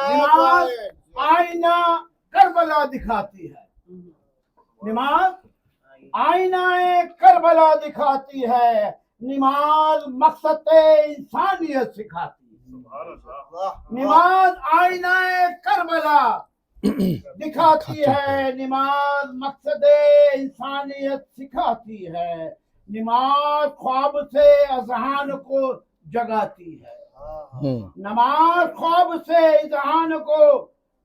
نماز آئینہ کربلا دکھاتی ہے. نماز آئینہ کربلا دکھاتی ہے. نماز مقصد انسانیت سکھاتی ہے. نماز آئینہ کربلا دکھاتی ہے. نماز مقصد انسانیت سکھاتی ہے. نماز خواب سے اذہان کو جگاتی ہے. نماز خواب سے اذہان کو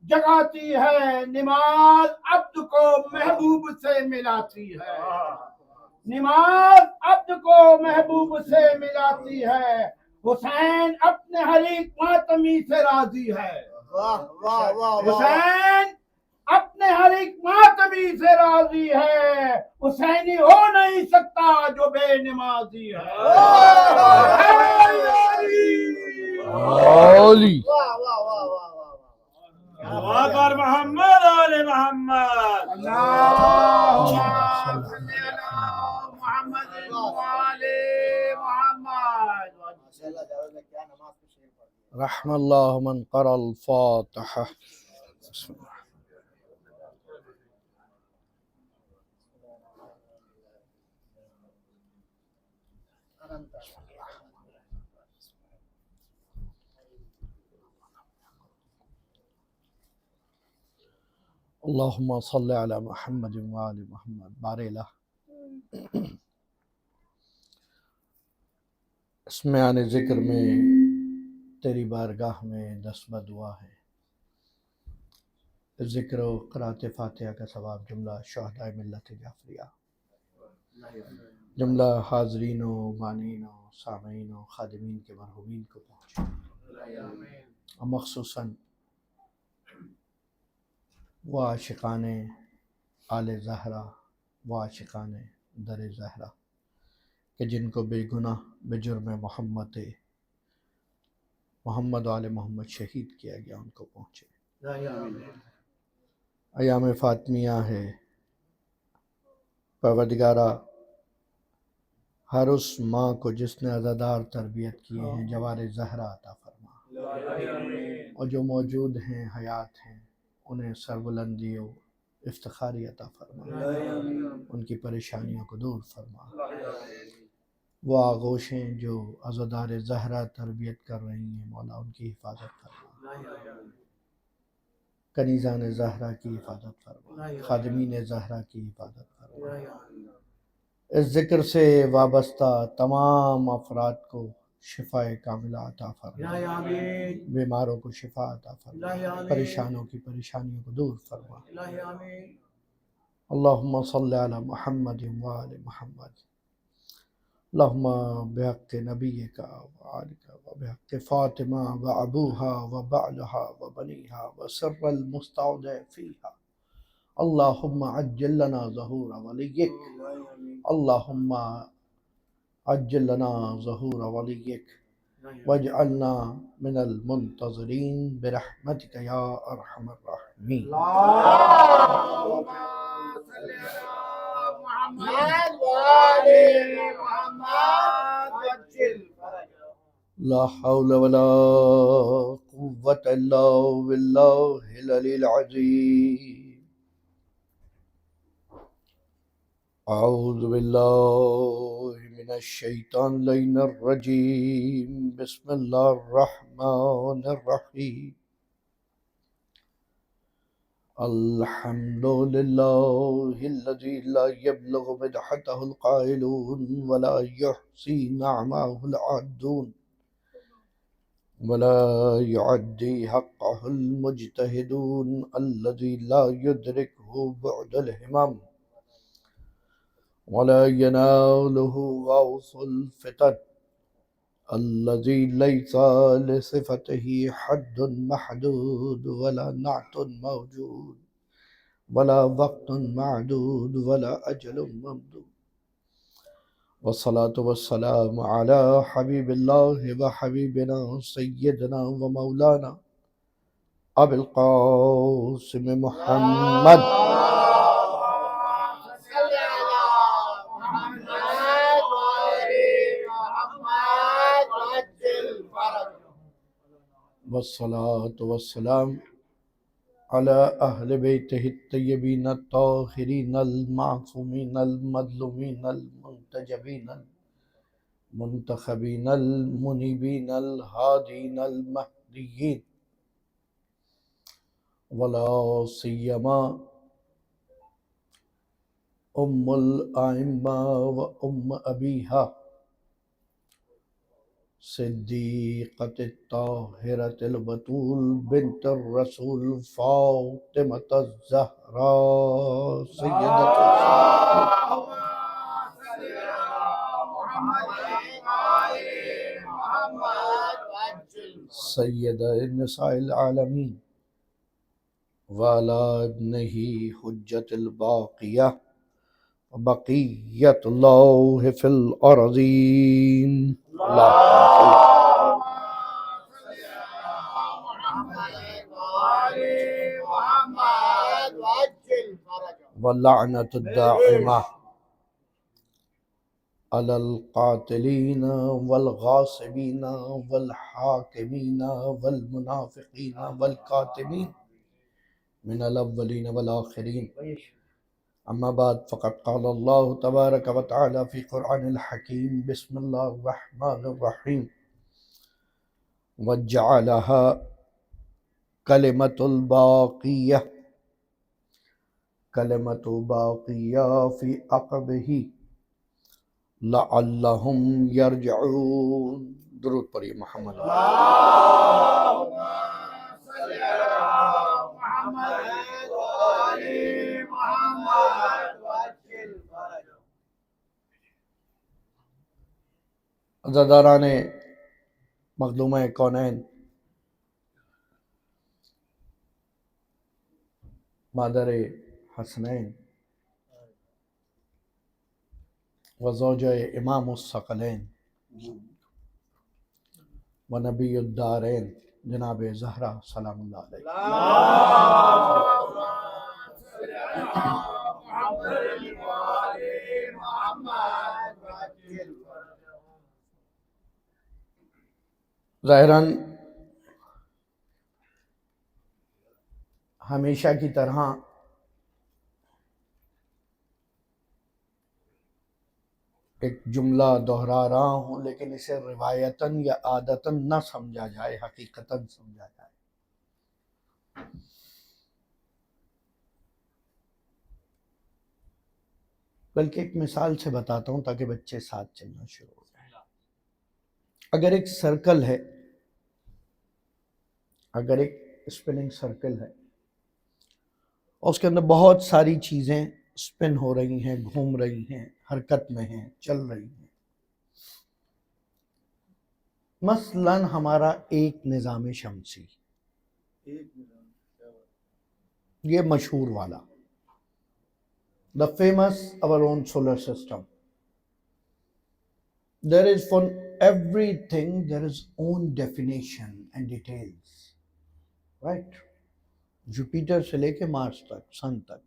جگاتی ہے. نماز عبد کو محبوب سے ملاتی ہے. نماز عبد کو محبوب سے ملاتی ہے. حسین اپنے حریق ماتمی سے راضی ہے. حسین اپنے حریق ماتمی سے راضی ہے. حسینی ہو نہیں سکتا جو بے نمازی ہے. اکبر محمد آل محمد. محمد وآل محمد. رحم اللہ من قرأ الفاتحہ. بسم اللہ. اللہم صلی علی محمد وآل محمد. بارلہ اس میان ذکر میں تیری بارگاہ میں دست دعا ہے. ذکر و قرأت فاتحہ کا ثواب جملہ شہدائے ملت جعفریہ، جملہ حاضرین و مانین و سامعین و خادمین کے مرحومین کو پہنچے، اور مخصوصاً وہ عاشقان آل زہرا، وہ عاشقان در زہرا کہ جن کو بے گناہ بجرم محمد و آل محمد شہید کیا گیا، ان کو پہنچے. ایام فاطمیہ ہے. پروردگارہ ہر اس ماں کو جس نے عزادار تربیت کیے ہیں جوار زہرا عطا فرما، اور جو موجود ہیں حیات ہیں انہیں سربلندی و افتخاری عطا فرما، ان کی پریشانیوں کو دور فرما. وہ آغوشیں جو عزادار زہرا تربیت کر رہی ہیں مولا ان کی حفاظت فرما، کنیزان زہرا کی حفاظت فرما، خادمین زہرا کی حفاظت فرما. اس ذکر سے وابستہ تمام افراد کو شفا کاملہ عطا فرما، بیماروں کو شفا عطا فرما، پریشانوں کی پریشانیوں کو دور فرما. اللہم صلی علی محمد وآل محمد. اللہم بحق نبیک وآلک وبحق فاطمہ وابوہا وبعلہا وبنیہا وسر المستودع فیہا. اللہم عجل لنا ظہور ولیک. اللہم عجل لنا ظہور ولیک واجعلنا من المنتظرین برحمتک یا ارحم الراحمین. اللہم صلی علی محمد وآل محمد وعجل فرجہ. لا حول ولا قوة الا باللہ العلی العظیم. اعوذ باللہ من الشیطان اللعین الرجیم. بسم اللہ الرحمن الرحیم. الحمد للہ الذی لا یبلغ مدحتہ القائلون ولا یحصی نعمہ العادون ولا يعدي حقه المجتهدون الذي لا يدركه بعد الهمم ولا يناله غوث الفتن الذي ليس لصفته حد محدود ولا نعت موجود ولا وقت معدود ولا أجل ممدود. والصلاة والسلام على حبيب الله وحبيبنا سيدنا ومولانا أبي القاسم محمد صلی علی محمد وآل محمد وعجل فرجہ. والصلاة والسلام على أهل بيته الطيبين الطاهرين المعصومين المظلومين المنتجبين المنتخبين المنيبين الهادين المهديين، ولا سيما أم الأئمة وأم أبيها صديقة الطاهرة البتول بنت الرسول فاطمة الزهراء سيدة النساء العالمين، وعلى ابنه حجة الباقية بقية الله في الأرضين. واللعنة الدائمة على القاتلين والغاصبين والحاكمين والمنافقين والكاتمين من الأولين والآخرين. أما بعد، فقد قال الله تبارك وتعالى في قرآن الحكيم: بسم الله الرحمن الرحيم: وجعلها كلمة الباقية كلمة باقية في عقبه لعلهم يرجعون. درود پڑھیے محمد. عزاداران مخدومہ کونین، مادر حسنین و زوجہ امام الثقلین و نبی الدارین جناب زہرا سلام اللہ علیہ، ظاہراً ہمیشہ کی طرح ایک جملہ دہرا رہا ہوں، لیکن اسے روایتاً یا عادتاً نہ سمجھا جائے، حقیقتاً سمجھا جائے۔ بلکہ ایک مثال سے بتاتا ہوں تاکہ بچے ساتھ چلنا شروع ہو جائیں۔ اگر ایک سرکل ہے، اگر ایک اسپننگ سرکل ہے اور اس کے اندر بہت ساری چیزیں اسپن ہو رہی ہیں، گھوم رہی ہیں، حرکت میں ہیں، چل رہی ہیں، مثلاً ہمارا ایک نظام شمسی، یہ مشہور والا، the famous our own solar system. There is for everything there is own definition and details, right? Jupiter سے لے کے مارس تک، سن تک.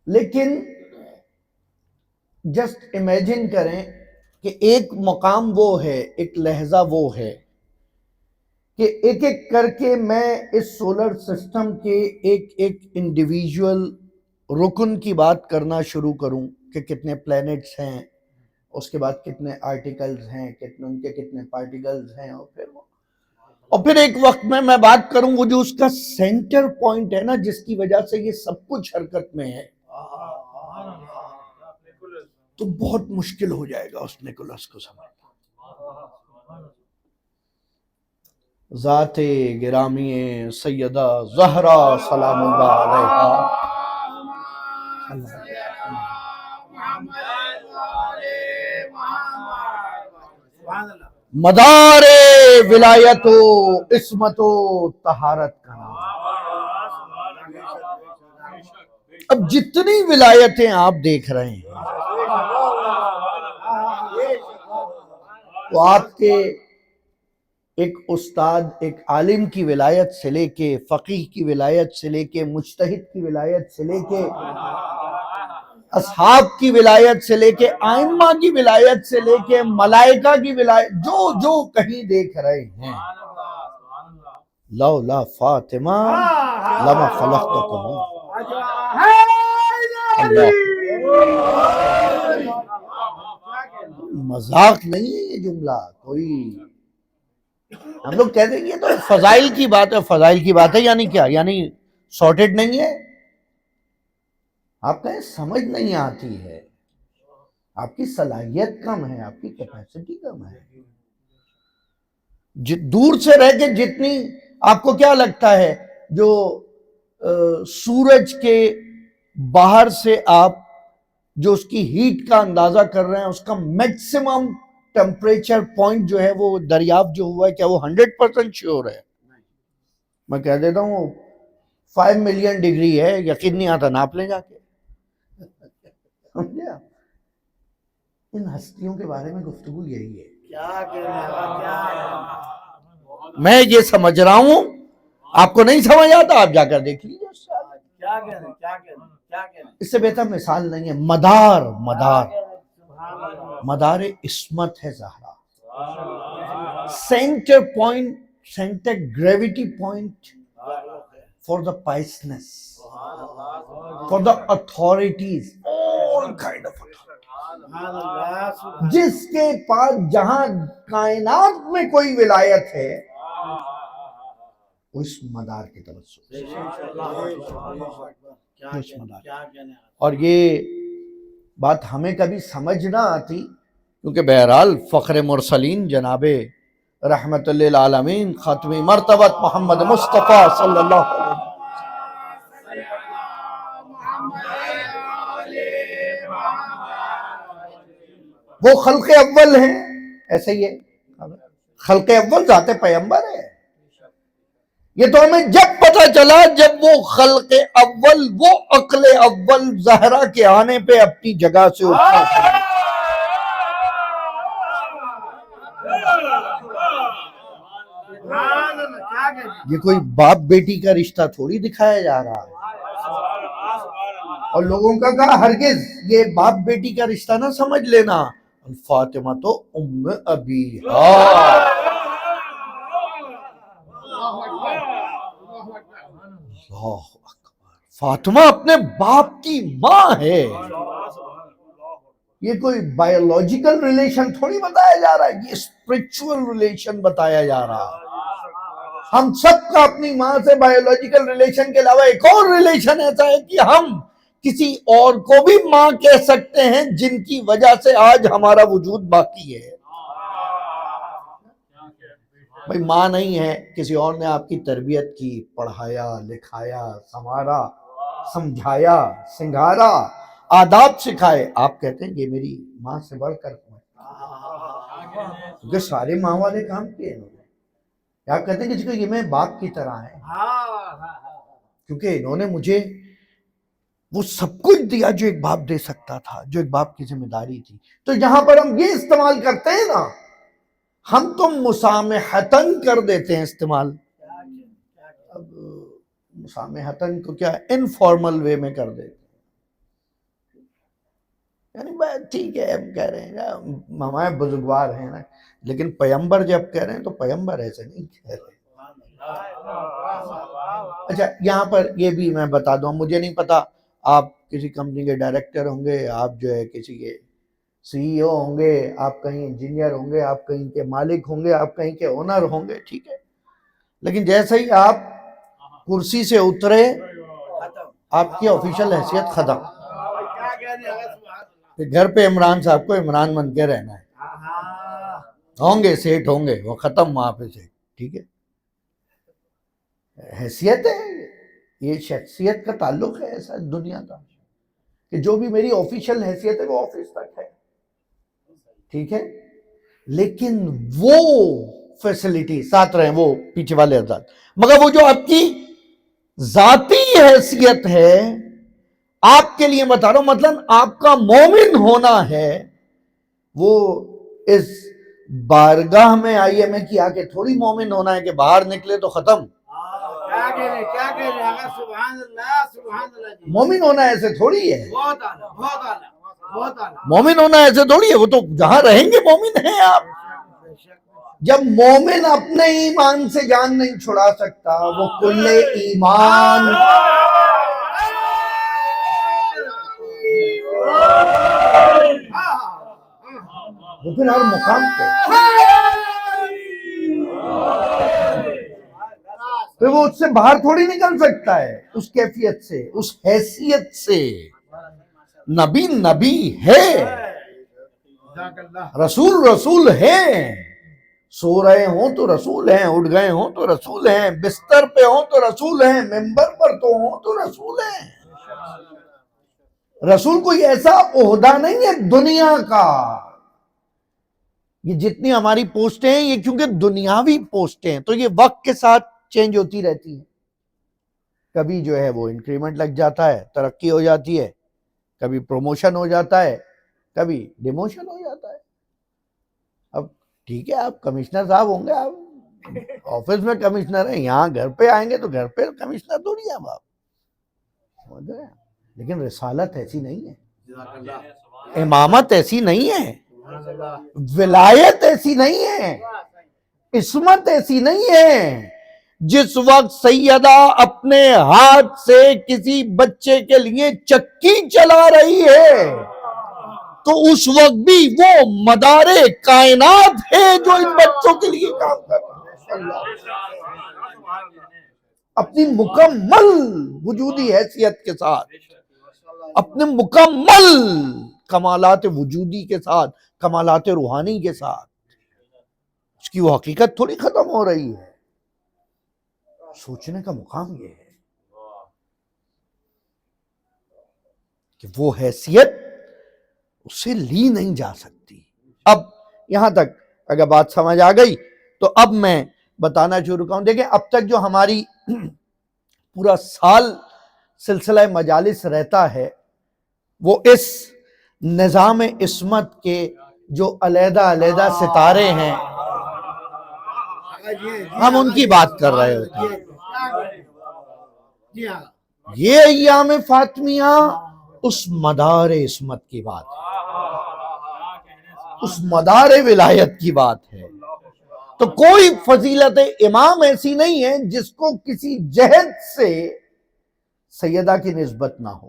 لیکن جسٹ امیجن کریں کہ ایک مقام وہ ہے، ایک لحظہ وہ ہے کہ ایک ایک کر کے میں اس سولر سسٹم کے ایک ایک انڈیویجول رکن کی بات کرنا شروع کروں کہ کتنے پلینٹس ہیں، اس کے بعد کتنے آرٹیکلز ہیں، ان کے کتنے پارٹیکلز ہیں، اور پھر ایک وقت میں بات کروں وہ جو اس کا سینٹر پوائنٹ ہے نا، جس کی وجہ سے یہ سب کچھ حرکت میں ہے، تو بہت مشکل ہو جائے گا اس نیکولس کو سمجھنا۔ ذات گرامی سیدہ زہرا سلام اللہ علیہا، مدار ولایت و عصمت و طہارت کا نام۔ اب جتنی ولایتیں آپ دیکھ رہے ہیں تو آپ کے ایک استاد، ایک عالم کی ولایت سے لے کے، فقیہ کی ولایت سے لے کے، مجتہد کی ولایت سے لے کے، اصحاب کی ولایت سے لے کے ائمہ کی ولایت سے لے کے ملائکہ کی ولایت جو کہیں دیکھ رہے ہیں، لولا فاطمہ لما خلقتکم. مذاق نہیں ہے یہ جملہ کوئی. ہم لوگ کہتے ہیں یہ تو فضائل کی بات ہے. فضائل کی بات ہے یعنی کیا؟ یعنی سارٹڈ نہیں ہے. آپ کہیں سمجھ نہیں آتی ہے، آپ کی صلاحیت کم ہے، آپ کی کیپیسٹی کم ہے. دور سے رہ کے جتنی آپ کو کیا لگتا ہے جو سورج کے باہر سے آپ جو اس کی ہیٹ کا اندازہ کر رہے ہیں، اس کا میکسیمم ٹیمپریچر پوائنٹ جو ہے وہ دریافت جو ہوا ہے، کیا وہ 100% شیور ہے؟ میں کہہ دیتا ہوں 5 ملین ڈگری ہے، یقین نہیں آتا ناپ لیں جا کے. ان ہستیوں کے بارے میں گفتگو یہی ہے. میں یہ سمجھ رہا ہوں، آپ کو نہیں سمجھ آتا آپ جا کر دیکھ لیجیے. اس سے بہتر مثال نہیں ہے. مدار عصمت ہے Zahra. Center point, center gravity point for the persons, for the authorities, all kind of جس کے پاس جہاں کائنات میں کوئی ولایت ہے اس مدار کی توسط. اور یہ بات ہمیں کبھی سمجھ نہ آتی، کیونکہ بہرحال فخر مرسلین جناب رحمت للعالمین خاتمی مرتبت محمد مصطفیٰ صلی اللہ علیہ وسلم وہ خلق اول ہیں. ایسے ہی ہے، خلق اول ذات پیغمبر ہے. یہ تو ہمیں جب پتہ چلا جب وہ خلق اول، وہ عقل اول زہرا کے آنے پہ اپنی جگہ سے اٹھا. یہ کوئی باپ بیٹی کا رشتہ تھوڑی دکھایا جا رہا ہے. اور لوگوں کا کہا ہرگز یہ باپ بیٹی کا رشتہ نہ سمجھ لینا، فاطمہ تو ام ابی. فاطمہ اپنے باپ کی ماں ہے. یہ کوئی بایولوجیکل ریلیشن تھوڑی بتایا جا رہا ہے، یہ اسپرچول ریلیشن بتایا جا رہا ہے. ہم سب کا اپنی ماں سے بایولوجیکل ریلیشن کے علاوہ ایک اور ریلیشن ایسا ہے کہ ہم کسی اور کو بھی ماں کہہ سکتے ہیں جن کی وجہ سے آج ہمارا وجود باقی ہے. بھئی ماں نہیں ہے، کسی اور نے آپ کی تربیت کی، پڑھایا لکھایا، سنوارا سمجھایا سنگھارا، آداب سکھائے. آپ کہتے ہیں یہ میری ماں سے بڑھ کر کیونکہ سارے ماں والے کام کیے انہوں نے. آپ کہتے ہیں کسی کو یہ میں باپ کی طرح ہے کیونکہ انہوں نے مجھے وہ سب کچھ دیا جو ایک باپ دے سکتا تھا، جو ایک باپ کی ذمہ داری تھی. تو یہاں پر ہم یہ استعمال کرتے ہیں نا، ہم تو مسامحتاً کر دیتے ہیں استعمال. اب مسامحتاً کو کیا انفارمل وے میں کر دیتے ہیں، یعنی بات ٹھیک ہے ہم کہہ رہے ہیں ہمارے بزرگوار ہیں نا، لیکن پیغمبر جب کہہ رہے ہیں تو پیغمبر ایسے نہیں کہہ رہے. اچھا یہاں پر یہ بھی میں بتا دوں، مجھے نہیں پتا آپ کسی کمپنی کے ڈائریکٹر ہوں گے، آپ جو ہے کسی کے سی او ہوں گے، آپ کہیں انجینئر ہوں گے، آپ کہیں کے مالک ہوں گے، آپ کہیں کے اونر ہوں گے، ٹھیک ہے. لیکن جیسے ہی آپ کرسی سے اترے آپ کی آفیشل حیثیت ختم. گھر پہ عمران صاحب کو عمران بن کے رہنا ہے، ہوں گے سیٹ ہوں گے، وہ ختم وہاں پہ سیٹ. ٹھیک ہے، حیثیت ہے، یہ شخصیت کا تعلق ہے ایسا دنیا کا کہ جو بھی میری آفیشل حیثیت ہے وہ آفس تک ہے. ٹھیک ہے، لیکن وہ فیسلٹی ساتھ رہیں، وہ پیچھے والے حضرات، مگر وہ جو آپ کی ذاتی حیثیت ہے آپ کے لیے بتا رہا ہوں، مطلب آپ کا مومن ہونا ہے، وہ اس بارگاہ میں آئی ایم اے کی آ کے تھوڑی مومن ہونا ہے کہ باہر نکلے تو ختم. کہہ رہے آقا؟ سبحان اللہ سبحان اللہ جی. مومن ہونا ایسے تھوڑی ہے، بہت اعلیٰ بہت اعلیٰ بہت اعلیٰ. مومن ہونا ایسے تھوڑی ہے، وہ تو جہاں رہیں گے مومن ہیں آپ. جب مومن اپنے ایمان سے جان نہیں چھڑا سکتا، وہ کل ایمان وہ پھر ہر مقام پہ، پھر وہ اس سے باہر تھوڑی نکل سکتا ہے، اس کیفیت سے، اس حیثیت سے. نبی نبی ہے، رسول رسول ہے. سو رہے ہوں تو رسول ہیں، اٹھ گئے ہوں تو رسول ہیں، بستر پہ ہوں تو رسول ہیں، ممبر پر تو ہوں تو رسول ہیں. رسول کوئی ایسا عہدہ نہیں ہے دنیا کا. یہ جتنی ہماری پوسٹیں ہیں یہ کیونکہ دنیاوی پوسٹیں ہیں تو یہ وقت کے ساتھ چینج ہوتی رہتی ہیں. کبھی جو ہے وہ انکریمنٹ لگ جاتا ہے، ترقی ہو جاتی ہے، کبھی پروموشن ہو جاتا ہے، کبھی ڈیموشن ہو جاتا ہے. اب ٹھیک ہے آپ کمشنر صاحب ہوں گے، آپ آفس میں کمشنر ہیں، یہاں گھر پہ آئیں گے تو گھر پہ کمشنر تھوڑی ہیں اب آپ، سمجھ رہے ہیں؟ لیکن رسالت ایسی نہیں ہے، امامت ایسی نہیں ہے، ولایت ایسی نہیں ہے، عصمت ایسی نہیں ہے. جس وقت سیدہ اپنے ہاتھ سے کسی بچے کے لیے چکی چلا رہی ہے تو اس وقت بھی وہ مدار کائنات ہے جو ان بچوں کے لیے کام کر رہا ہے. اپنی مکمل وجودی حیثیت کے ساتھ، اپنے مکمل کمالات وجودی کے ساتھ، کمالات روحانی کے ساتھ، اس کی وہ حقیقت تھوڑی ختم ہو رہی ہے. سوچنے کا مقام یہ ہے کہ وہ حیثیت اسے لی نہیں جا سکتی. اب یہاں تک اگر بات سمجھ آ گئی تو اب میں بتانا شروع کروں. دیکھیں اب تک جو ہماری پورا سال سلسلہ مجالس رہتا ہے وہ اس نظام عصمت کے جو علیحدہ علیحدہ ستارے ہیں ہم ان کی بات کر رہے ہوتے ہیں. یہ ایام فاطمیہ اس مدار عصمت کی بات ہے، اس مدار ولایت کی بات ہے. تو کوئی فضیلت امام ایسی نہیں ہے جس کو کسی جہد سے سیدہ کی نسبت نہ ہو.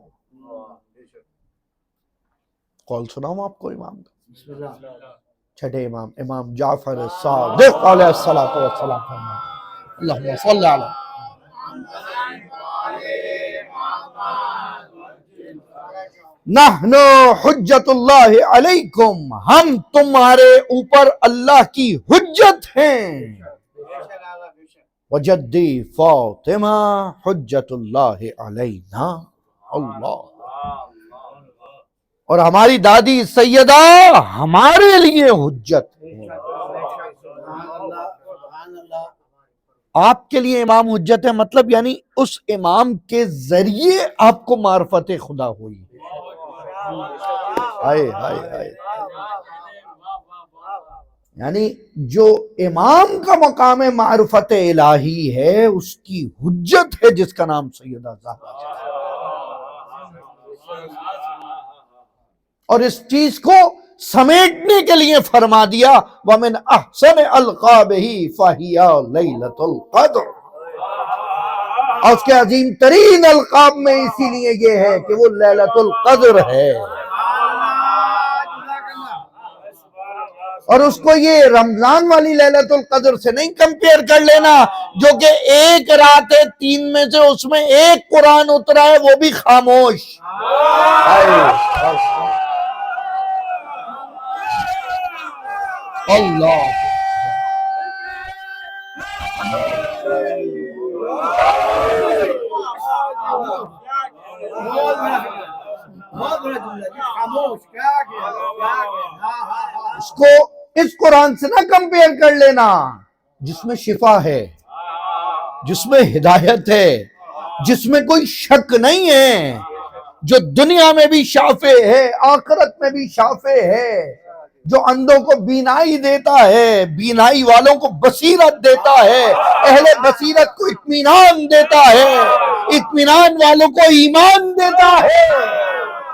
قول سناؤں آپ کو امام کا؟ چھٹے امام امام جعفر الصادق علیہ الصلوۃ والسلام فرماتے ہیں اللہم صلی علی نحنو حجت اللہ علیکم، ہم تمہارے اوپر اللہ کی حجت ہیں. وجدی فاطمہ حجت اللہ علینا. اللہ. اور ہماری دادی سیدہ ہمارے لیے حجت ہے. آپ کے لیے امام حجت ہے، مطلب یعنی اس امام کے ذریعے آپ کو معرفت خدا ہوئی. ہائے ہائے ہائے. یعنی جو امام کا مقام معرفت الہی ہے اس کی حجت ہے جس کا نام سیدہ زہرا. اور اس چیز کو سمیٹنے کے لیے فرما دیا وَمِنْ أَحْسَنِ أَلْقَابِهِ فَهِيَ لَيْلَةُ الْقَدْرِ. اور اس کے عظیم ترین القاب میں اسی لیے یہ ہے کہ وہ لیلۃ القدر ہے. اور اس کو یہ رمضان والی لیلۃ القدر سے نہیں کمپیئر کر لینا جو کہ ایک رات ہے 3 میں سے اس میں ایک قرآن اترا ہے وہ بھی خاموش. اللہ اس کو اس قرآن سے نہ کمپیئر کر لینا جس میں شفا ہے، جس میں ہدایت ہے، جس میں کوئی شک نہیں ہے، جو دنیا میں بھی شافع ہے آخرت میں بھی شافع ہے، جو اندھوں کو بینائی دیتا ہے، بینائی والوں کو بصیرت دیتا ہے، اہل بصیرت کو اطمینان دیتا ہے، اطمینان والوں کو ایمان دیتا ہے،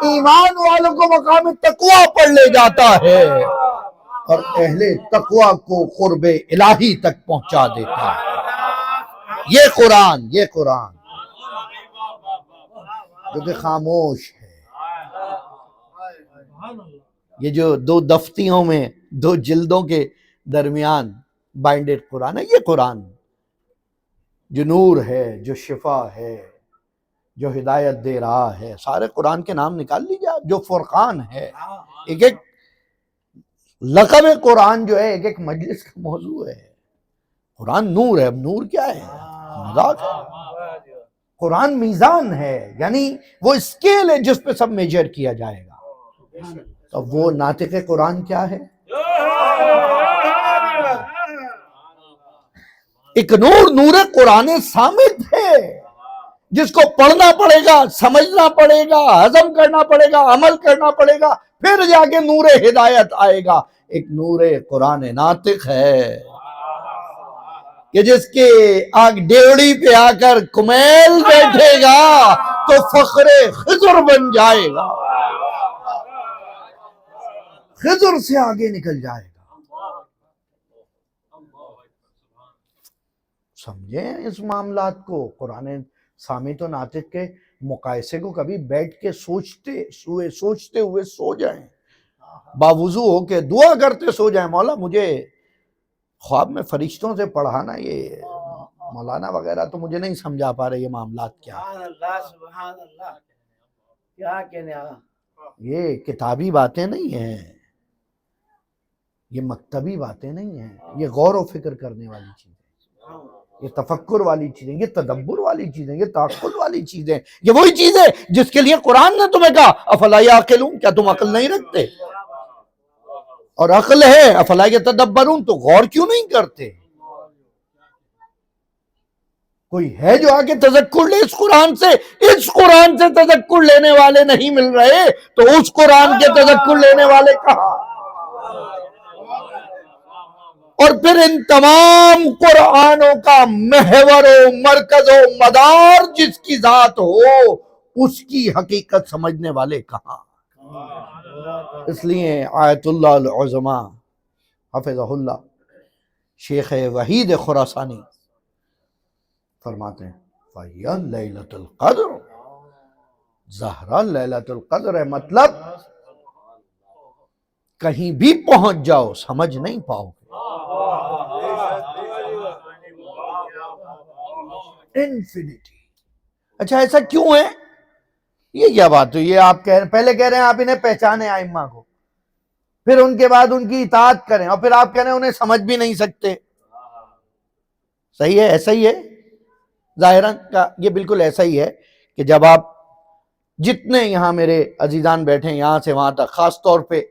ایمان والوں کو مقام تقوی پر لے جاتا ہے، اور اہل تقوی کو قرب الہی تک پہنچا دیتا ہے۔ یہ قرآن جو کہ خاموش ہے، یہ جو دو دفتیوں میں دو جلدوں کے درمیان بائنڈڈ قرآن ہے، یہ قرآن جو نور ہے، جو شفا ہے، جو ہدایت دے رہا ہے۔ سارے قرآن کے نام نکال لیجیے، جو فرقان ہے، ایک ایک لقب قرآن جو ہے ایک ایک مجلس کا موضوع ہے۔ قرآن نور ہے، اب نور کیا ہے؟ مذاق ہے۔ قرآن میزان ہے، یعنی وہ اسکیل ہے جس پہ سب میجر کیا جائے گا۔ تو وہ ناطق قرآن کیا ہے؟ ایک نور قرآن صامت ہے، جس کو پڑھنا پڑے گا، سمجھنا پڑے گا، ہضم کرنا پڑے گا، عمل کرنا پڑے گا، پھر جا کے نور ہدایت آئے گا۔ ایک نور قرآن ناطق ہے کہ جس کے آگ ڈیوڑی پہ آ کر کمیل بیٹھے گا تو فخر خضر بن جائے گا، خضر سے آگے نکل جائے گا۔ سمجھیں اس معاملات کو، قرآن صامت و ناطق کے مقائسے کو کبھی بیٹھ کے سوچتے ہوئے سو جائیں، باوضو ہو کے دعا کرتے سو جائیں، مولا مجھے خواب میں فرشتوں سے پڑھانا، یہ مولانا وغیرہ تو مجھے نہیں سمجھا پا رہے یہ معاملات کیا ہے۔ سبحان اللہ، کیا کہنے آگا، یہ کتابی باتیں نہیں ہیں، یہ مکتبی باتیں نہیں ہیں، یہ غور و فکر کرنے والی چیزیں، یہ تفکر والی چیزیں، یہ تدبر والی چیزیں، یہ تعقل والی چیزیں، یہ وہی چیزیں جس کے لیے قرآن نے تمہیں کہا افلا یعقلون، کیا تم عقل نہیں رکھتے؟ اور عقل ہے افلا یتدبرون، تو غور کیوں نہیں کرتے؟ کوئی ہے جو آگے تذکر لے اس قرآن سے تذکر لینے والے نہیں مل رہے تو اس قرآن کے تذکر لینے والے کہاں؟ اور پھر ان تمام قرآنوں کا محور و مرکز و مدار جس کی ذات ہو، اس کی حقیقت سمجھنے والے کہاں؟ اس لیے آیت اللہ العظمہ حفظہ اللہ شیخ وحید خراسانی فرماتے ہیں فَهِيَ لَيْلَةُ الْقَدْرِ، زہرہ لیلۃ القدر ہے، مطلب کہیں بھی پہنچ جاؤ سمجھ نہیں پاؤ گے۔ انفینٹی۔ اچھا ایسا کیوں ہے؟ یہ کیا بات ہوئی؟ یہ آپ پہلے کہہ رہے ہیں آپ انہیں پہچانے ائمہ کو، پھر ان کے بعد ان کی اطاعت کریں، اور پھر آپ کہہ رہے ہیں انہیں سمجھ بھی نہیں سکتے۔ صحیح ہے، ایسا ہی ہے ظاہراً کا، یہ بالکل ایسا ہی ہے کہ جب آپ جتنے یہاں میرے عزیزان بیٹھے ہیں یہاں سے وہاں تک، خاص طور پہ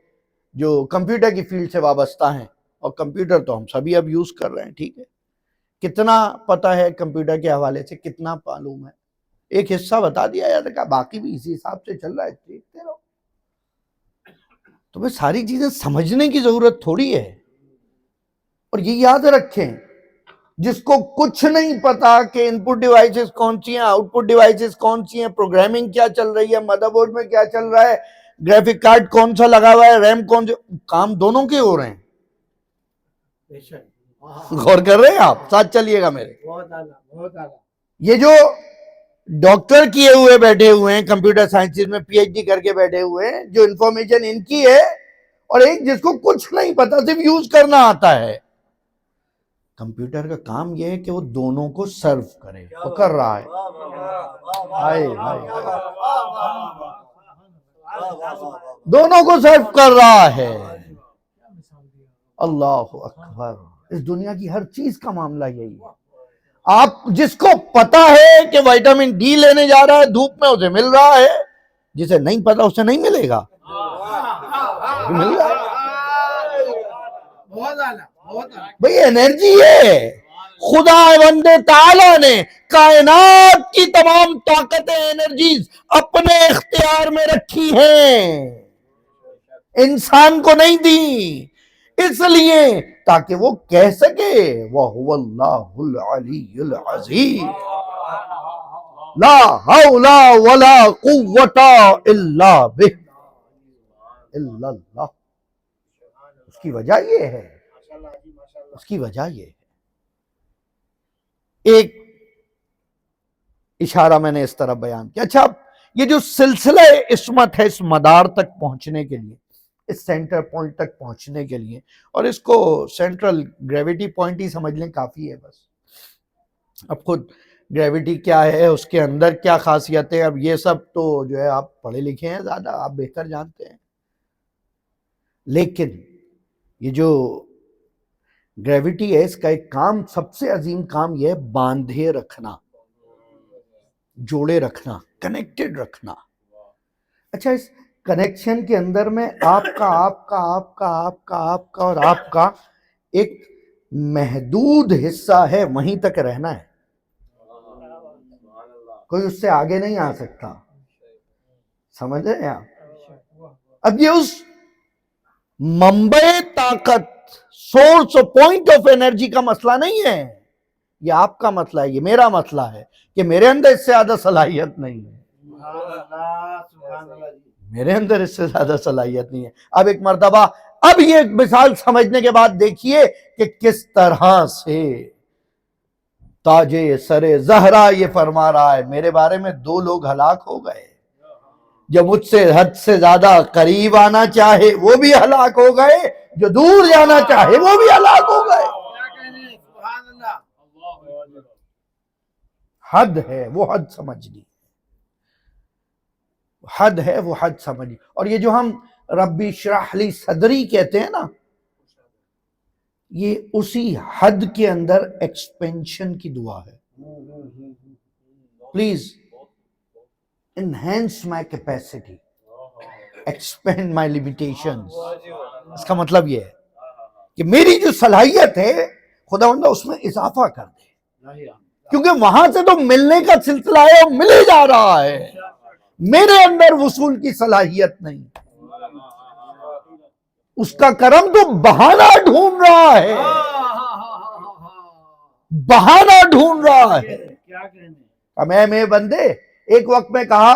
جو کمپیوٹر کی فیلڈ سے وابستہ ہیں، اور کمپیوٹر تو ہم سبھی اب یوز کر رہے ہیں، ٹھیک ہے، کتنا پتہ ہے کمپیوٹر کے حوالے سے، کتنا معلوم ہے، ایک حصہ بتا دیا جاتا ہے کہ باقی بھی اسی حساب سے چل رہا ہے، دیکھتے رہو۔ تو بھئی ساری چیزیں سمجھنے کی ضرورت تھوڑی ہے، اور یہ یاد رکھیں جس کو کچھ نہیں پتا کہ ان پٹ ڈیوائسز کون سی ہیں، آؤٹ پٹ ڈیوائسز کون سی ہیں، پروگرامنگ کیا چل رہی ہے، مدر بورڈ میں کیا چل رہا ہے، گرافک کارڈ کون سا لگا ہوا ہے، ریم کون سے، کام دونوں کے ہو رہے ہیں۔ غور کر رہے ہیں آپ؟ ساتھ چلیے گا میرے۔ یہ جو ڈاکٹر کیے ہوئے بیٹھے ہوئے ہیں، کمپیوٹر سائنسز میں پی ایچ ڈی کر کے بیٹھے ہوئے ہیں، جو انفارمیشن ان کی ہے، اور ایک جس کو کچھ نہیں پتا صرف یوز کرنا آتا ہے۔ کمپیوٹر کا کام یہ ہے کہ وہ دونوں کو سرو کرے، وہ کر رہا ہے۔ دونوں کو سرو کر رہا ہے۔ اللہ اکبر۔ اس دنیا کی ہر چیز کا معاملہ یہی ہے۔ آپ جس کو پتا ہے کہ وائٹامن ڈی لینے جا رہا ہے دھوپ میں، اسے مل رہا ہے، جسے نہیں پتا اسے نہیں ملے گا، مل رہا ہے۔ بھئی انرجی ہے، خدا وند تعالیٰ نے کائنات کی تمام طاقتیں، انرجیز اپنے اختیار میں رکھی ہیں۔ انسان کو نہیں دی، اس لیے تاکہ وہ کہہ سکے وَهُوَ اللَّهُ الْعَلِيُّ الْعَظِيمُ لا حول ولا قوة الا بہ الا اللہ. اس کی وجہ یہ ہے، اس کی وجہ یہ ہے. ایک اشارہ میں نے اس طرح بیان کیا. اچھا، یہ جو سلسلہ عصمت ہے، اس مدار تک پہنچنے کے لیے، اس سینٹر پوائنٹ تک پہنچنے کے لیے، اور اس کو سینٹرل گریویٹی پوائنٹ ہی سمجھ لیں کافی ہے بس. اب خود گریویٹی کیا ہے، اس کے اندر کیا خاصیت ہے، اب یہ سب تو جو ہے آپ پڑھے لکھے ہیں زیادہ، آپ بہتر جانتے ہیں. لیکن یہ جو گریویٹی ہے، اس کا ایک کام، سب سے عظیم کام یہ ہے، باندھے رکھنا، جوڑے رکھنا، کنیکٹڈ رکھنا. اچھا، اس کنیکشن کے اندر میں آپ کا اور آپ کا ایک محدود حصہ ہے، وہیں تک رہنا ہے، کوئی اس سے آگے نہیں آ سکتا. سمجھ رہے ہیں آپ؟ اب یہ اس منبع طاقت، سورس اور پوائنٹ آف انرجی کا مسئلہ نہیں ہے، یہ آپ کا مسئلہ ہے، یہ میرا مسئلہ ہے کہ میرے اندر اس سے زیادہ صلاحیت نہیں ہے. میرے اندر اس سے زیادہ صلاحیت نہیں ہے. اب ایک مرتبہ، اب یہ ایک مثال سمجھنے کے بعد دیکھیے کہ کس طرح سے تاج سر زہرا یہ فرما رہا ہے میرے بارے میں 2 لوگ ہلاک ہو گئے، جو مجھ سے حد سے زیادہ قریب آنا چاہے وہ بھی ہلاک ہو گئے، جو دور جانا چاہے وہ بھی ہلاک ہو گئے. حد ہے وہ حد سمجھنی، حد ہے وہ حد سمجھنی. اور یہ جو ہم ربی اشرح لی صدری کہتے ہیں نا، یہ اسی حد کے اندر ایکسپینشن کی دعا ہے. Please enhance my capacity, expand my limitations. اس کا مطلب یہ ہے کہ میری جو صلاحیت ہے خداوند اس میں اضافہ کر دے، کیونکہ وہاں سے تو ملنے کا سلسلہ ہے اور ملے جا رہا ہے، میرے اندر وصول کی صلاحیت نہیں. اس کا کرم تو بہانہ ڈھونڈ رہا ہے، بہانہ ڈھونڈ رہا ہے. میں بندے، ایک وقت میں کہا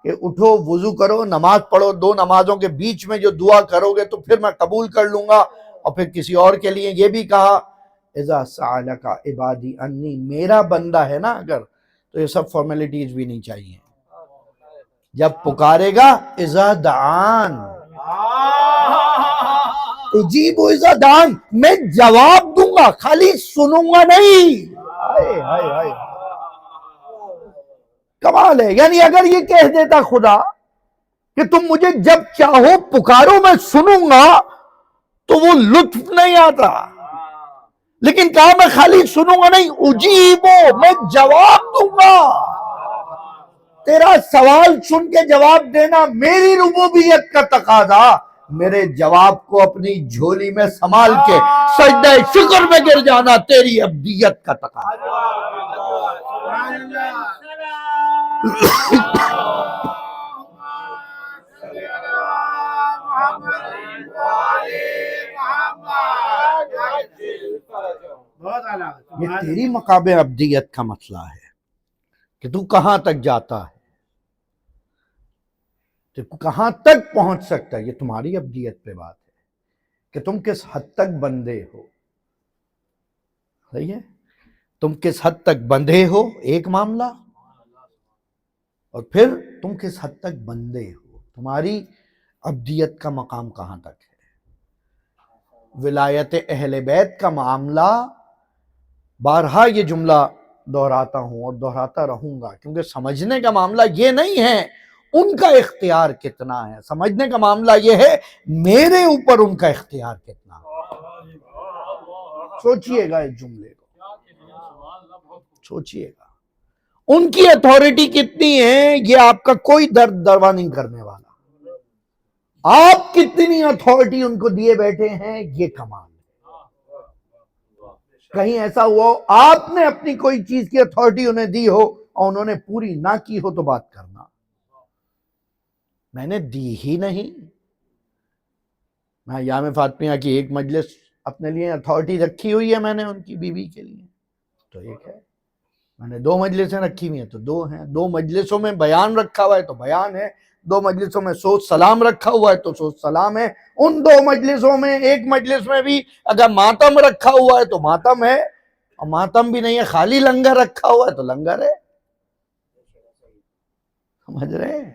کہ اٹھو، وضو کرو، نماز پڑھو، 2 نمازوں کے بیچ میں جو دعا کرو گے تو پھر میں قبول کر لوں گا. اور پھر کسی اور کے لیے یہ بھی کہا اذا سألک عبادی انی، میرا بندہ ہے نا اگر، تو یہ سب فارمیلٹیز بھی نہیں چاہیے. جب پکارے گا اذا دعان اجیب اذا دعان، میں جواب دوں گا، خالی سنوں گا نہیں. ہائے ہائے ہائے، کمال ہے. یعنی اگر یہ کہہ دیتا خدا کہ تم مجھے جب چاہو پکارو میں سنوں گا تو وہ لطف نہیں آتا، لیکن کہا میں خالی سنوں گا نہیں، اجیبو، میں جواب دوں گا. تیرا سوال سن کے جواب دینا میری ربوبیت کا تقاضا، میرے جواب کو اپنی جھولی میں سنبھال کے سجدہ شکر میں گر جانا تیری عبدیت کا تقاضا. یہ تیری مقام عبدیت کا مسئلہ ہے کہ تو کہاں تک جاتا ہے، تو کہاں تک پہنچ سکتا ہے. یہ تمہاری عبدیت پہ بات ہے کہ تم کس حد تک بندے ہو. صحیح ہے، تم کس حد تک بندھے ہو ایک معاملہ، اور پھر تم کس حد تک بندے ہو، تمہاری عبدیت کا مقام کہاں تک ہے. ولایت اہل بیت کا معاملہ، بارہا یہ جملہ دہراتا ہوں اور دہراتا رہوں گا، کیونکہ سمجھنے کا معاملہ یہ نہیں ہے ان کا اختیار کتنا ہے، سمجھنے کا معاملہ یہ ہے میرے اوپر ان کا اختیار کتنا ہے. سوچئے گا اس جملے کو، سوچئے گا ان کی اتھارٹی کتنی ہے، یہ آپ کا کوئی درد دروا نہیں کرنے والا. آپ کتنی اتھارٹی ان کو دیے بیٹھے ہیں یہ کمال. کہیں ایسا ہوا ہو آپ نے اپنی کوئی چیز کی اتھارٹی انہیں دی ہو اور انہوں نے پوری نہ کی ہو تو بات کرنا. میں نے دی ہی نہیں، میں ایام فاطمیہ کی ایک مجلس اپنے لیے اتھارٹی رکھی ہوئی ہے میں نے ان کی بیوی کے لیے تو ایک ہے، میں نے 2 مجلسیں رکھی ہوئی ہیں تو 2 ہیں، 2 مجلسوں میں بیان رکھا ہوا ہے تو بیان ہے، 2 مجلسوں میں سوچ سلام رکھا ہوا ہے تو سوچ سلام ہے، ان 2 مجلسوں میں ایک مجلس میں بھی اگر ماتم رکھا ہوا ہے تو ماتم ہے، اور ماتم بھی نہیں ہے خالی لنگر رکھا ہوا ہے تو لنگر ہے. سمجھ رہے ہیں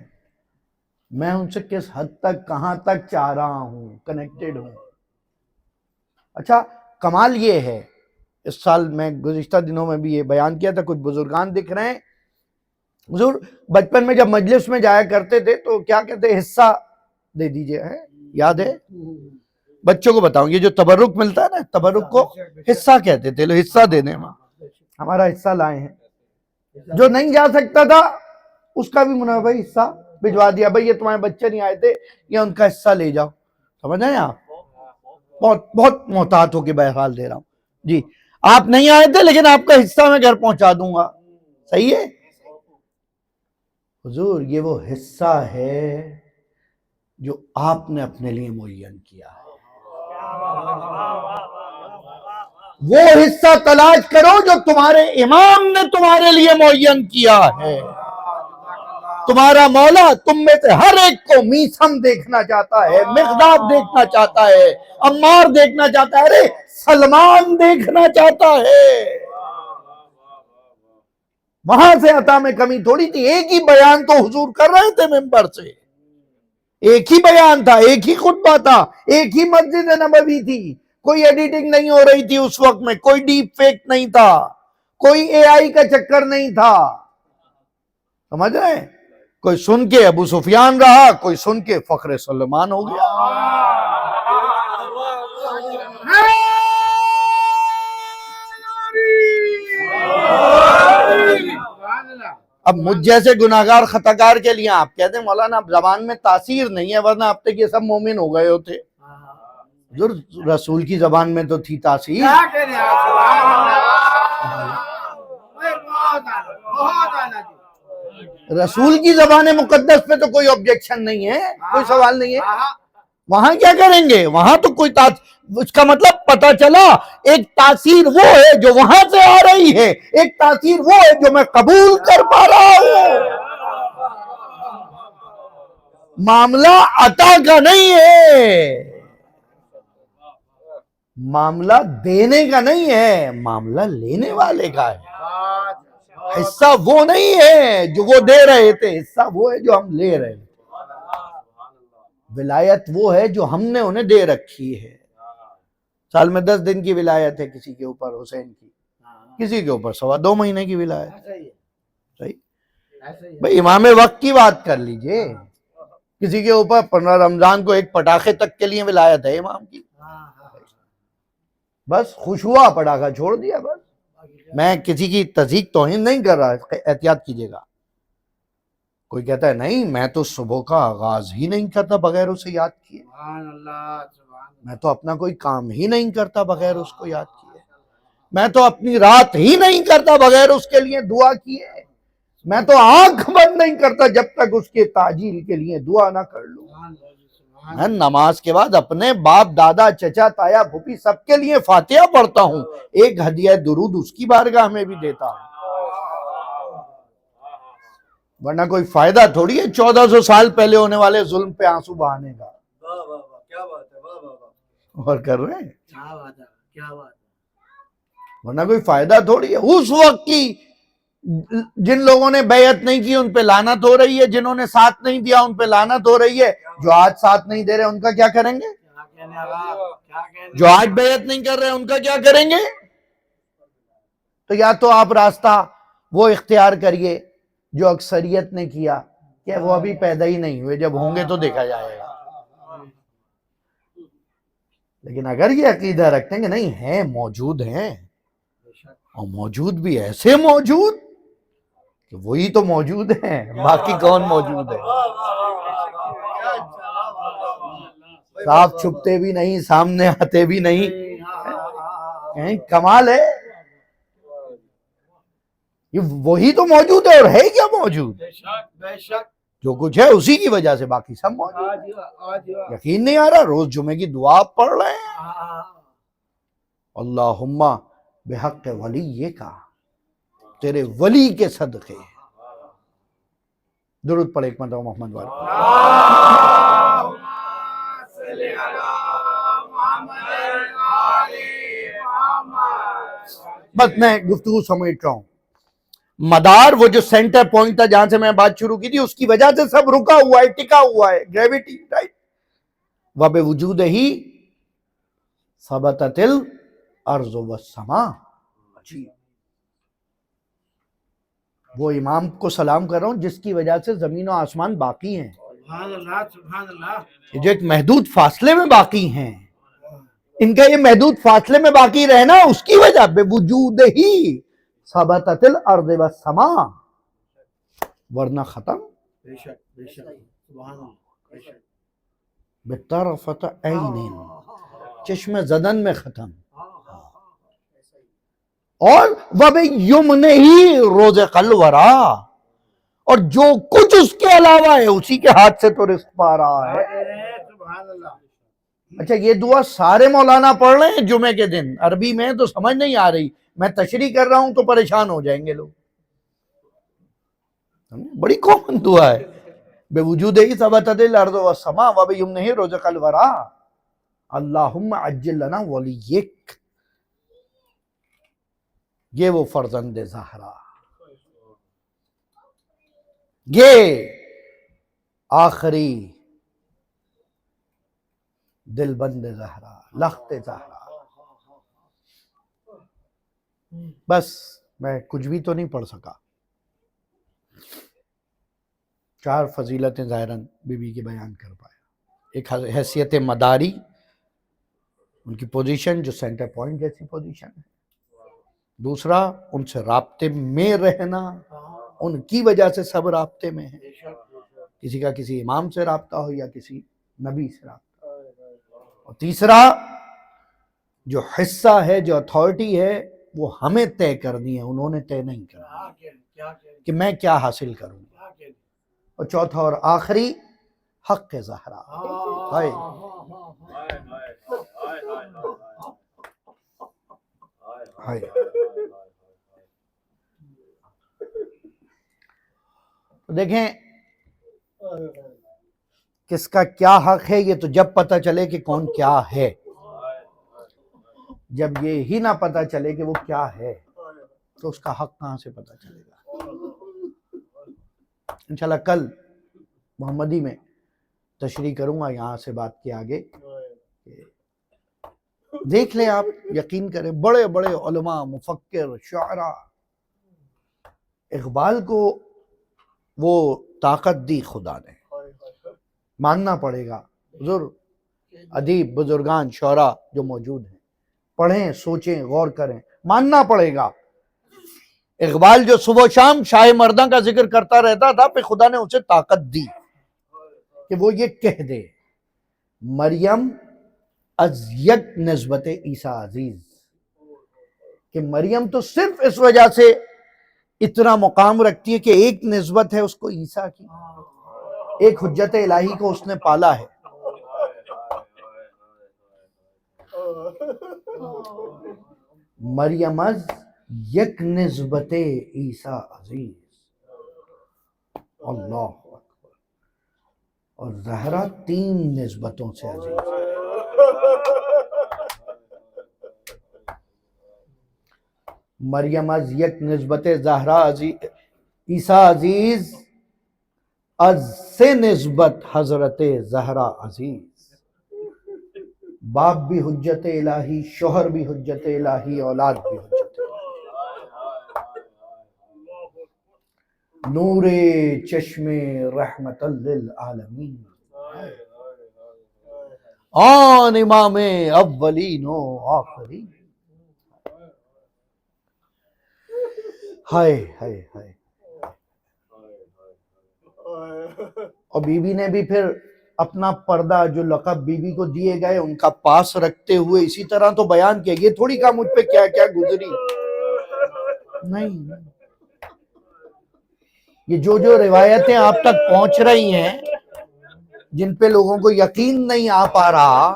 میں ان سے کس حد تک کہاں تک چاہ رہا ہوں، کنیکٹڈ ہوں. اچھا کمال یہ ہے، اس سال میں گزشتہ دنوں میں بھی یہ بیان کیا تھا، کچھ بزرگان دکھ رہے ہیں. حضور بچپن میں جب مجلس میں جایا کرتے تھے تو کیا کہتے ہیں، حصہ دے دیجئے، ہے یاد ہے؟ بچوں کو بتاؤں یہ جو تبرک ملتا ہے نا، تبرک کو حصہ کہتے تھے، لو حصہ دے دیں، ہمارا حصہ لائے ہیں. جو نہیں جا سکتا تھا اس کا بھی منافع حصہ بھجوا دیا، بھئی یہ تمہارے بچے نہیں آئے تھے یا ان کا حصہ لے جاؤ. سمجھ رہے ہیں آپ؟ بہت محتاط ہو کے بہرحال دے رہا ہوں. جی آپ نہیں آئے تھے لیکن آپ کا حصہ میں گھر پہنچا دوں گا، صحیح ہے؟ حضور یہ وہ حصہ ہے جو آپ نے اپنے لیے معین کیا ہے. وہ حصہ تلاش کرو جو تمہارے امام نے تمہارے لیے معین کیا ہے. تمہارا مولا تم میں سے ہر ایک کو میثم دیکھنا چاہتا ہے، مقداد دیکھنا چاہتا ہے، عمار دیکھنا چاہتا ہے، ارے سلمان دیکھنا چاہتا ہے. وہاں سے عطا میں کمی تھوڑی تھی، ایک ہی بیان تو حضور کر رہے تھے ممبر سے، ایک ہی بیان تھا، ایک ہی خطبہ تھا، ایک ہی مسجد نبوی تھی، کوئی ایڈیٹنگ نہیں ہو رہی تھی اس وقت میں، کوئی ڈیپ فیک نہیں تھا، کوئی اے آئی کا چکر نہیں تھا. سمجھ رہے ہیں؟ کوئی سن کے ابو سفیان رہا، کوئی سن کے فخر سلمان ہو گیا. اب مجھ جیسے گناہگار خطاکار کے لیے آپ کہتے ہیں مولانا اب زبان میں تاثیر نہیں ہے، ورنہ اب تک یہ سب مومن ہو گئے ہوتے. رسول کی زبان میں تو تھی تاثیر. رسول کی زبان مقدس پہ تو کوئی آبجیکشن نہیں ہے، کوئی سوال نہیں ہے. وہاں کیا کریں گے؟ وہاں تو کوئی اس کا مطلب پتا چلا ایک تاثیر وہ ہے جو وہاں سے آ رہی ہے، ایک تاثیر وہ ہے جو میں قبول کر پا رہا ہوں. معاملہ عطا کا نہیں ہے، معاملہ دینے کا نہیں ہے، معاملہ لینے والے کا ہے. حصہ وہ نہیں ہے جو وہ دے رہے تھے، حصہ وہ ہے جو ہم لے رہے تھے. ولایت وہ ہے جو ہم نے انہیں دے رکھی ہے. سال میں 10 دن کی ولایت ہے کسی کے اوپر حسین کی، کسی کے اوپر 2.25 مہینے کی ولایت. صحیح بھئی امام وقت کی بات کر لیجئے، کسی کے اوپر 15 رمضان کو ایک پٹاخے تک کے لیے ولایت ہے امام کی. بس خوش ہوا پٹاخہ چھوڑ دیا. بس میں کسی کی تذیق توہین نہیں کر رہا، احتیاط کیجئے گا. کوئی کہتا ہے نہیں میں تو صبح کا آغاز ہی نہیں کرتا بغیر اسے یاد کیے، میں تو اپنا کوئی کام ہی نہیں کرتا بغیر اس کو یاد کیے، میں تو اپنی رات ہی نہیں کرتا بغیر اس کے لیے دعا کیے، میں تو آنکھ بند نہیں کرتا جب تک اس کے تاجیل کے لیے دعا نہ کر لوں. میں نماز کے بعد اپنے باپ دادا چچا تایا پھوپھی سب کے لیے فاتحہ پڑھتا ہوں، ایک ہدیہ درود اس کی بارگاہ میں بھی دیتا ہوں. ورنہ کوئی فائدہ تھوڑی ہے 1400 سال پہلے ہونے والے ظلم پہ آنسو بہانے کا. اور کر رہے ہیں، ورنہ کوئی فائدہ تھوڑی ہے. اس وقت کی جن لوگوں نے بیعت نہیں کی ان پہ لعنت ہو رہی ہے، جنہوں نے ساتھ نہیں دیا ان پہ لعنت ہو رہی ہے. جو آج ساتھ نہیں دے رہے ان کا کیا کریں گے؟ جو آج بیعت نہیں کر رہے ان کا کیا کریں گے؟ تو یا تو آپ راستہ وہ اختیار کریے جو اکثریت نے کیا کہ وہ ابھی پیدا ہی نہیں ہوئے، جب ہوں گے تو دیکھا جائے گا. لیکن اگر یہ عقیدہ رکھتے ہیں کہ نہیں ہیں، موجود ہیں، اور موجود بھی ایسے موجود کہ وہی تو موجود ہیں، باقی کون موجود ہے؟ صاف چھپتے بھی نہیں، سامنے آتے بھی نہیں، کمال ہے. یہ وہی تو موجود ہے، اور ہے کیا موجود؟ جو کچھ ہے اسی کی وجہ سے باقی سب موجود ہے۔ یقین نہیں آ رہا؟ روز جمعے کی دعا پڑھ رہے ہیں، اللہم بحق ولی کا، تیرے ولی کے صدقے۔ درود پڑھ ایک مرتبہ محمد والے۔ بس میں گفتگو سمجھ رہا ہوں، مدار وہ جو سینٹر پوائنٹ تھا جہاں سے میں بات شروع کی تھی، اس کی وجہ سے سب رکا ہوا ہے، ٹکا ہوا ہے، گریویٹی، رائٹ؟ وَبِوُجُودِهِ ثَبَتَتِ الْأَرْضُ وَالسَّمَاءُ۔ جی وہ امام کو سلام کر رہا ہوں جس کی وجہ سے زمین و آسمان باقی ہیں، سبحان اللہ سبحان اللہ۔ یہ جو ایک محدود فاصلے میں باقی ہیں، ان کا یہ محدود فاصلے میں باقی رہنا اس کی وجہ بِوُجُودِهِ ثَبَتَتِ الْأَرْضُ وَالسَّمَاءُ، ورنہ ختم بے شک بے شک، سبحان اللہ، بے شک۔ بِطَرْفَتِ عَيْنٍ، چشم زدن میں ختم، اور وَبِيُمْنِهِ رُزِقَ الْوَرَىٰ، اور جو کچھ اس کے علاوہ ہے اسی کے ہاتھ سے تو رزق پا رہا ہے۔ سبحان اللہ۔ اچھا یہ دعا سارے مولانا پڑھ رہے ہیں جمعے کے دن، عربی میں تو سمجھ نہیں آ رہی، میں تشریح کر رہا ہوں تو پریشان ہو جائیں گے لوگ۔ بڑی کامن دعا ہے، بِوُجُودِهِ ثَبَتَتِ الْأَرْضُ وَالسَّمَاءُ وَبِيُمْنِهِ رُزِقَ الْوَرَىٰ اللہم عجل لنا ولیک۔ یہ وہ فرزند زہرا، یہ آخری دل بند زہرا، لخت زہرا۔ بس میں کچھ بھی تو نہیں پڑھ سکا، 4 فضیلتیں ظاہراً بی بی کی بیان کر پایا۔ ایک حیثیت مداری، ان کی پوزیشن جو سینٹر پوائنٹ جیسی پوزیشن ہے۔ دوسرا ان سے رابطے میں رہنا، ان کی وجہ سے سب رابطے میں ہیں، کسی کا کسی امام سے رابطہ ہو یا کسی نبی سے رابطہ ہو۔ اور تیسرا جو حصہ ہے، جو اتھارٹی ہے، وہ ہمیں طے کرنی ہے، انہوں نے طے نہیں کرنا کہ میں کیا حاصل کروں۔ اور چوتھا اور آخری حق زہرا، ہائے ہائے۔ دیکھیں کس کا کیا حق ہے، یہ تو جب پتہ چلے کہ کون کیا ہے۔ جب یہ ہی نہ پتہ چلے کہ وہ کیا ہے تو اس کا حق کہاں سے پتہ چلے گا؟ انشاءاللہ کل محمدی میں تشریح کروں گا یہاں سے بات کے آگے۔ دیکھ لیں آپ، یقین کریں، بڑے بڑے علماء، مفکر، شعراء، اقبال کو وہ طاقت دی خدا نے، ماننا پڑے گا۔ بزرگ ادیب، بزرگان، شعراء جو موجود ہیں، پڑھیں، سوچیں، غور کریں، ماننا پڑے گا۔ اقبال جو صبح و شام شاہ مردہ کا ذکر کرتا رہتا تھا، پھر خدا نے اسے طاقت دی کہ وہ یہ کہہ دے مریم از یک نسبت عیسیٰ عزیز، کہ مریم تو صرف اس وجہ سے اتنا مقام رکھتی ہے کہ ایک نسبت ہے اس کو عیسیٰ کی، ایک حجت الہی کو اس نے پالا ہے۔ مریم از یک نسبت عیسیٰ عزیز، اللہ اکبر، اور زہرا 3 نسبتوں سے عزیز۔ مریم از یک نسبت زہرا عیسیٰ عزیز، از سے نسبت حضرت زہرا عزیز۔ باپ بھی حجت الہی، شوہر بھی حجت الہی، اولاد بھی حجت الہی۔ نور چشم رحمت للعالمین، آن امام اولین و آخرین۔ ہائے ہائے ہائے۔ اور بی بی نے بھی پھر اپنا پردہ جو لقب بی بی کو دیے گئے ان کا پاس رکھتے ہوئے اسی طرح تو بیان کیا، یہ تھوڑی کہا مجھ پہ کیا کیا گزری، نہیں۔ یہ جو روایتیں آپ تک پہنچ رہی ہیں جن پہ لوگوں کو یقین نہیں آ پا رہا،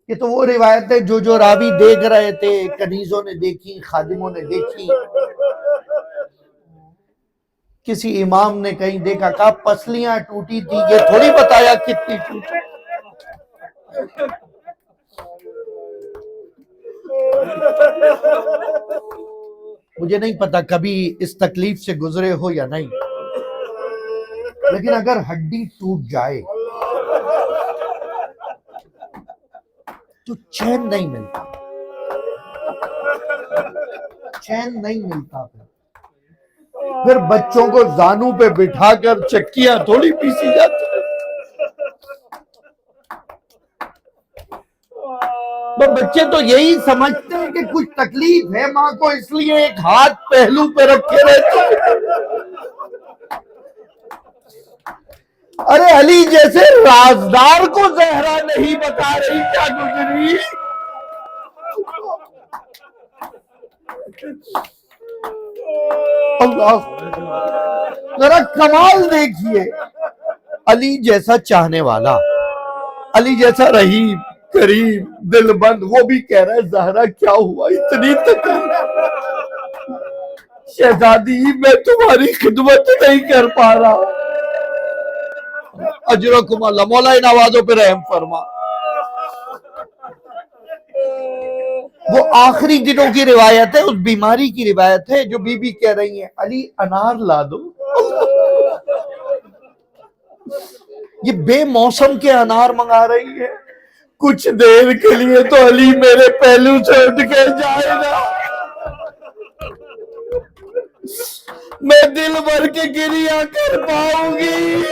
یہ تو وہ روایتیں جو راوی دیکھ رہے تھے، کنیزوں نے دیکھی، خادموں نے دیکھی، کسی امام نے کہیں دیکھا، کہا پسلیاں ٹوٹی تھی، یہ تھوڑی بتایا کتنی ٹوٹی۔ مجھے نہیں پتا کبھی اس تکلیف سے گزرے ہو یا نہیں، لیکن اگر ہڈی ٹوٹ جائے تو چین نہیں ملتا، چین نہیں ملتا۔ پھر بچوں کو زانوں پہ بٹھا کر چکیاں تھوڑی پیسی جاتی، بچے تو یہی سمجھتے ہیں کہ کچھ تکلیف ہے ماں کو، اس لیے ایک ہاتھ پہلو پہ رکھے رہتے ہیں۔ ارے علی جیسے رازدار کو زہرا نہیں بتا رہی کیا گزری۔ اللہ، ذرا کمال دیکھیے، علی جیسا چاہنے والا، علی جیسا رحیم کریم دل بند، وہ بھی کہہ رہا ہے زہرا کیا ہوا اتنی تکلیف، شہزادی میں تمہاری خدمت نہیں کر پا رہا۔ اجرکم اللہ، مولا ان آوازوں پہ رحم فرما۔ وہ آخری دنوں کی روایت ہے، اس بیماری کی روایت ہے جو بی بی کہہ رہی ہیں علی انار لا دو۔ یہ بے موسم کے انار منگا رہی ہے، کچھ دیر کے لیے تو علی میرے پہلو سے اٹھ کے جائے گا، میں دل بھر کے گریہ کر پاؤں گی۔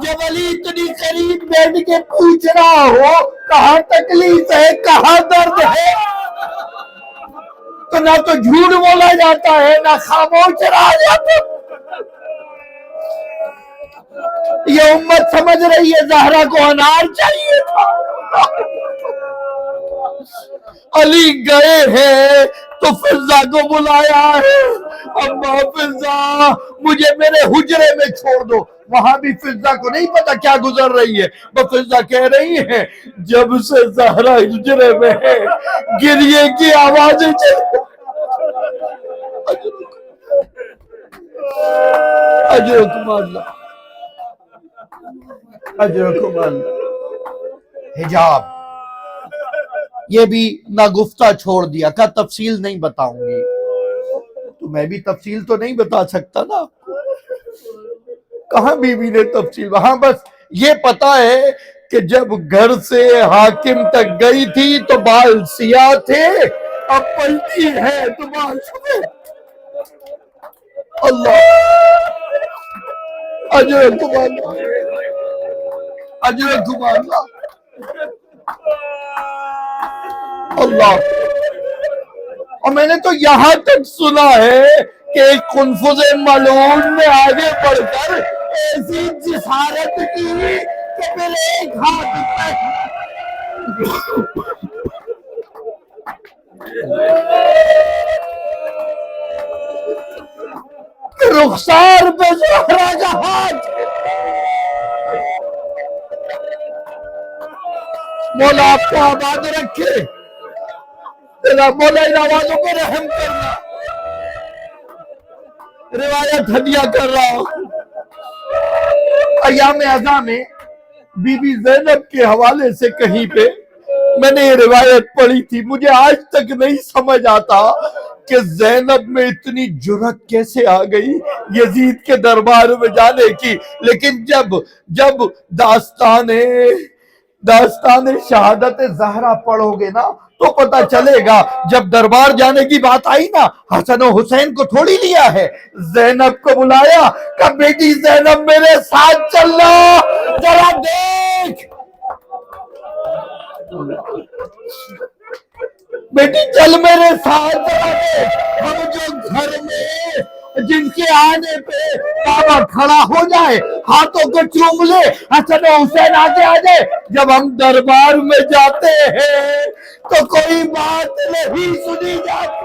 جب علی اتنی قریب بیٹھ کے پوچھ رہا ہو کہاں تکلیف ہے، کہاں درد ہے، تو نہ تو جھوٹ بولا جاتا ہے نہ خاموش رہا جاتا۔ یہ امت سمجھ رہی ہے زہرا کو انار چاہیے تھا۔ علی گئے ہیں تو فضا کو بلایا ہے، اما فضا مجھے میرے حجرے میں چھوڑ دو۔ وہاں بھی فضا کو نہیں پتا کیا گزر رہی ہے، وہ فضا کہہ رہی ہے جب سے زہرا حجرے میں ہے گریے کی آوازیں چل۔ اجرکم اللہ، اجرکم اللہ۔ حجاب یہ بھی ناگفتہ چھوڑ دیا، کہا تفصیل نہیں بتاؤں گی، تو میں بھی تفصیل تو نہیں بتا سکتا نا۔ کہاں بی بی نے تفصیل، وہاں بس یہ پتا ہے کہ جب گھر سے حاکم تک گئی تھی تو بال سیاہ تھے، اب پلٹی ہے تو بال سفید۔ اللہ، اجرکم اللہ، اجرکم اللہ۔ اللہ، اور میں نے تو یہاں تک سنا ہے کہ ایک قنفذ ملعون نے آگے بڑھ کر ایسی جسارت کی کہ پھر ایک ہاتھ رخسار پہ زہرا کا ہاتھ۔ مولا آپ کو آباد رکھے، تیرا مولا ان آوازوں پہ رحم کرنا۔ روایت ہدیہ کر رہا ہوں، ایام ازاں میں بی بی زینب کے حوالے سے کہیں پہ میں نے یہ روایت پڑھی تھی، مجھے آج تک نہیں سمجھ آتا کہ زینب میں اتنی جرأت کیسے آ گئی یزید کے دربار میں جانے کی، لیکن جب داستان شہادت زہرا پڑھو گے نا تو پتہ چلے گا، جب دربار جانے کی بات آئی نا حسن و حسین کو تھوڑی لیا ہے، زینب کو بلایا، کہ بیٹی زینب میرے ساتھ چلنا، ذرا دیکھ بیٹی چل میرے ساتھ، ہم جو گھر میں جن کے آنے پہ بابا کھڑا ہو جائے ہاتھوں کو چوم لے، حسن و حسین آگے آ جائے، جب ہم دربار میں جاتے ہیں تو کوئی بات نہیں سنی جاتی۔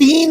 3